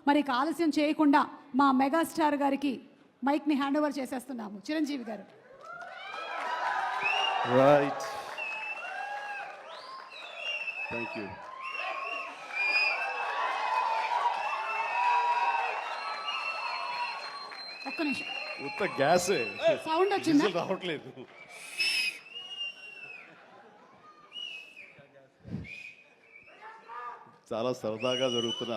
మరి ఆలస్యం చేయకుండా మా మెగాస్టార్ గారికి మైక్ని హ్యాండ్ ఓవర్ చేసేస్తున్నాము. చిరంజీవి గారు. Right, thank you. ఒక్క నిమిషం, ఉత్త గ్యాసే, సౌండ్ వచ్చిందా? రావట్లేదు. చాలా సరదాగా జరుగుతున్న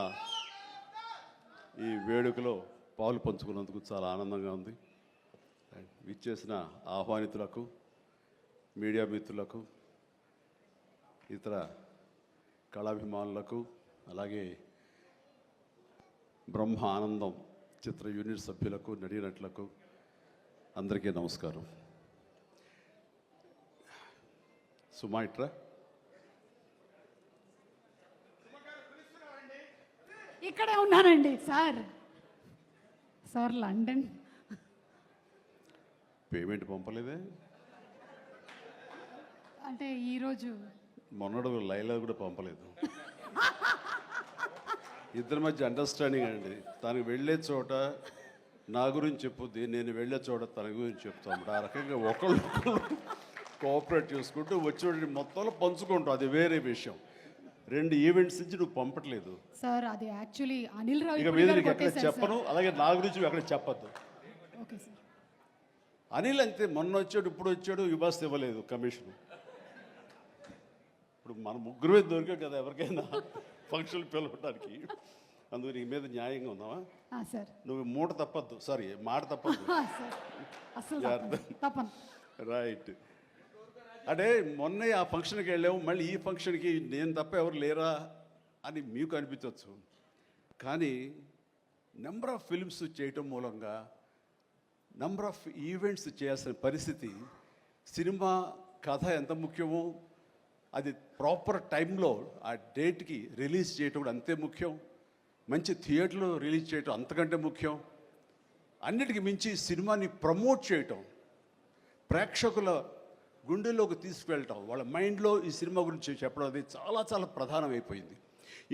ఈ వేడుకలో పాలు పంచుకున్నందుకు చాలా ఆనందంగా ఉంది. విచ్చేసిన ఆహ్వానితులకు, మీడియా మిత్రులకు, ఇతర కళాభిమానులకు, అలాగే బ్రహ్మ ఆనందం చిత్ర యూనిట్ సభ్యులకు, నటీనటులకు అందరికీ నమస్కారం. సుమాయిట్రా ఇక్కడే ఉన్నానండి సార్. సార్ లండన్ పేమెంట్ పంపలేదే? అంటే ఈరోజు మొన్నడు లైలా కూడా పంపలేదు. ఇద్దరి మధ్య అండర్స్టాండింగ్ అండి. తనకు వెళ్ళే చోట నా గురించి చెప్పుద్ది, నేను వెళ్ళే చోట తన గురించి చెప్తాను. ఆ రకంగా ఒకళ్ళు కోఆపరేట్ చేసుకుంటూ వచ్చి మొత్తంలో పంచుకుంటాం. అది వేరే విషయం. 2 ఈవెంట్స్ నుంచి నువ్వు పంపట్లేదు సార్. అది యాక్చువల్లీ అనిల్ రావు ఇక మీద ఎక్కడ చెప్పను, అలాగే నా గురించి ఎక్కడ చెప్పద్దు. Okay sir. అనిల్ అంతే, మొన్న వచ్చాడు, ఇప్పుడు వచ్చాడు, యుబాస్ ఇవ్వలేదు కమిషన్. ఇప్పుడు మన ముగ్గురు మీద దొరికాం కదా ఎవరికైనా ఫంక్షన్లు పిలవడానికి. అందుకు నీ మీద న్యాయంగా ఉందామా సార్? నువ్వు మూట తప్పద్దు, సారీ మాట తప్పద్దు. రైట్. అంటే మొన్న ఆ ఫంక్షన్కి వెళ్ళాము, మళ్ళీ ఈ ఫంక్షన్కి నేను తప్ప ఎవరు లేరా అని మీకు అనిపించవచ్చు. కానీ నెంబర్ ఆఫ్ ఫిల్మ్స్ చేయటం మూలంగా నెంబర్ ఆఫ్ ఈవెంట్స్ చేయాల్సిన పరిస్థితి, సినిమా కథ ఎంత ముఖ్యమో అది ప్రాపర్ టైంలో ఆ డేట్కి రిలీజ్ చేయటం కూడా అంతే ముఖ్యం. మంచి థియేటర్లో రిలీజ్ చేయటం అంతకంటే ముఖ్యం. అన్నిటికీ మించి సినిమాని ప్రమోట్ చేయటం, ప్రేక్షకుల గుండెల్లోకి తీసుకువెళ్ళటం, వాళ్ళ మైండ్లో ఈ సినిమా గురించి చెప్పడం, అది చాలా చాలా ప్రధానమైపోయింది.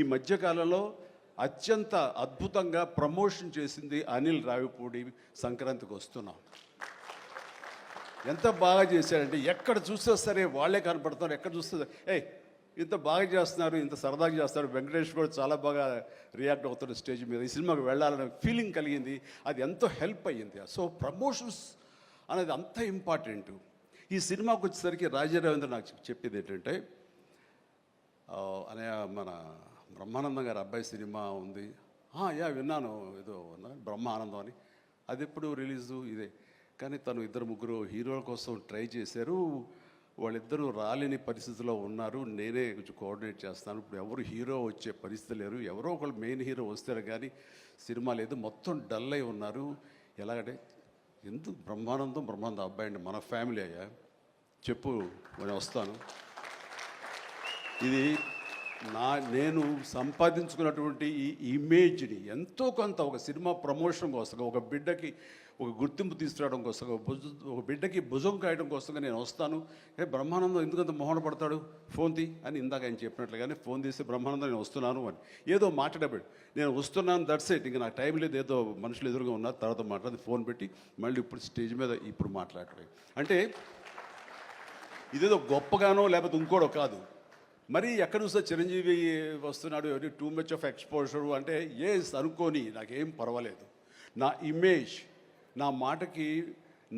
ఈ మధ్యకాలంలో అత్యంత అద్భుతంగా ప్రమోషన్ చేసింది అనిల్ రావిపూడి. సంక్రాంతికి వస్తున్నాం, ఎంత బాగా చేశారంటే ఎక్కడ చూస్తే సరే వాళ్ళే కనపడుతున్నారు. ఎక్కడ చూస్తే ఇంత బాగా చేస్తున్నారు, ఇంత సరదాగా చేస్తారు. వెంకటేష్ కూడా చాలా బాగా రియాక్ట్ అవుతున్న స్టేజ్ మీద. ఈ సినిమాకి వెళ్ళాలనే ఫీలింగ్ కలిగింది, అది ఎంతో హెల్ప్ అయ్యింది. సో ప్రమోషన్స్ అనేది అంత ఇంపార్టెంట్. ఈ సినిమాకి వచ్చేసరికి రాజా రవీంద్ర నాకు చెప్పేది ఏంటంటే, అనే మన బ్రహ్మానందం గారి అబ్బాయి సినిమా ఉంది. విన్నాను, ఏదో బ్రహ్మ ఆనందం అని. అది ఎప్పుడు రిలీజు ఇదే. కానీ తను 2-3 హీరోల కోసం ట్రై చేశారు. వాళ్ళిద్దరూ రాలేని పరిస్థితిలో ఉన్నారు. నేనే కొంచెం కోఆర్డినేట్ చేస్తాను. ఇప్పుడు ఎవరు హీరో వచ్చే పరిస్థితి లేరు. ఎవరో ఒకళ్ళు మెయిన్ హీరో వస్తారు కానీ సినిమా లేదు. మొత్తం డల్ అయి ఉన్నారు. ఎలాగంటే ఎందుకు బ్రహ్మానందం అబ్బాయి అండి, మన ఫ్యామిలీ అయ్యా, చెప్పు నేను వస్తాను. ఇది నేను సంపాదించుకున్నటువంటి ఈ ఇమేజ్ని ఎంతో కొంత ఒక సినిమా ప్రమోషన్ కోసం, ఒక బిడ్డకి ఒక గుర్తింపు తీసుకురావడం కోసం, ఒక బిడ్డకి భుజం కాయడం కోసంగా నేను వస్తాను. బ్రహ్మానందం ఎందుకంత మొహన పడతాడు, ఫోన్ తీ అని ఇందాక ఆయన చెప్పినట్లుగానే ఫోన్ తీసి బ్రహ్మానందం నేను వస్తున్నాను అని ఏదో మాట్లాడబడి, నేను వస్తున్నాను దట్స్ ఇట్, ఇంకా నాకు టైం లేదు, ఏదో మనుషులు ఎదురుగా ఉన్నారు, తర్వాత మాట్లాడి ఫోన్ పెట్టి మళ్ళీ ఇప్పుడు స్టేజ్ మీద ఇప్పుడు మాట్లాడటం. అంటే ఇదేదో గొప్పగానో లేకపోతే ఇంకోడో కాదు. మరి ఎక్కడ చూస్తే చిరంజీవి వస్తున్నాడు, టూ మచ్ ఆఫ్ ఎక్స్పోజర్ అంటే అనుకోని నాకేం పర్వాలేదు. నా ఇమేజ్, నా మాటకి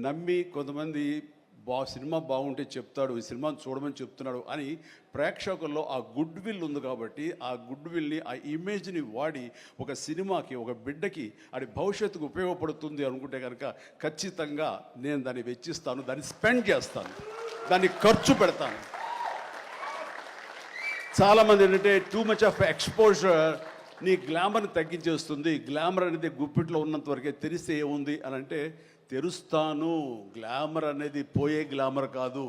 నమ్మి కొంతమంది సినిమా బాగుంటే చెప్తాడు, ఈ సినిమాను చూడమని చెప్తున్నాడు అని ప్రేక్షకుల్లో ఆ గుడ్ విల్ ఉంది. కాబట్టి ఆ గుడ్ విల్ని, ఆ ఇమేజ్ని వాడి ఒక సినిమాకి, ఒక బిడ్డకి అది భవిష్యత్తుకు ఉపయోగపడుతుంది అనుకుంటే కనుక ఖచ్చితంగా నేను దాన్ని వెచ్చిస్తాను, దాన్ని స్పెండ్ చేస్తాను, దాన్ని ఖర్చు పెడతాను. చాలామంది ఏంటంటే టూ మచ్ ఆఫ్ ఎక్స్పోజర్ నీ గ్లామర్ని తగ్గించేస్తుంది. గ్లామర్ అనేది గుప్పిట్లో ఉన్నంత వరకే, తెలిస్తే ఏముంది అని అంటే తెరుస్తాను. గ్లామర్ అనేది పోయే గ్లామర్ కాదు,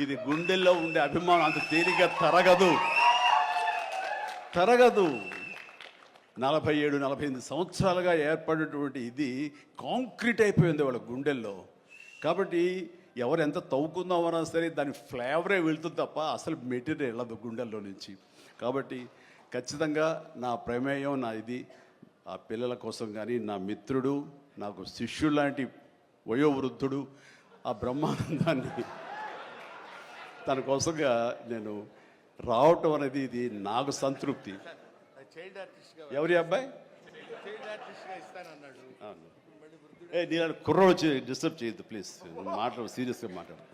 ఇది గుండెల్లో ఉండే అభిమానం అంత తేలిగ్గా తరగదు. 47-48 సంవత్సరాలుగా ఏర్పడినటువంటి ఇది కాంక్రీట్ అయిపోయింది వాళ్ళ గుండెల్లో. కాబట్టి ఎవరు ఎంత తవ్వుకుందామన్నా సరే దాని ఫ్లేవరే వెళ్తుంది తప్ప అసలు మెటీరియల్ వెళ్ళదు గుండెల్లో నుంచి. కాబట్టి ఖచ్చితంగా నా ప్రమేయం, నా ఇది ఆ పిల్లల కోసం కానీ నా మిత్రుడు నాకు శిష్యుడు లాంటి వయోవృద్ధుడు ఆ బ్రహ్మానందాన్ని తన కోసంగా నేను రావటం అనేది ఇది నాకు సంతృప్తి. చైల్డ్ ఆర్టిస్ట్గా ఎవరి అబ్బాయి చైల్డ్ ఆర్టిస్ట్గా ఇస్తానన్నాడు. నేను కుర్రోడు వచ్చి డిస్టర్బ్ చేయొద్దు ప్లీజ్. మాట్లాడు, సీరియస్గా మాట్లాడు.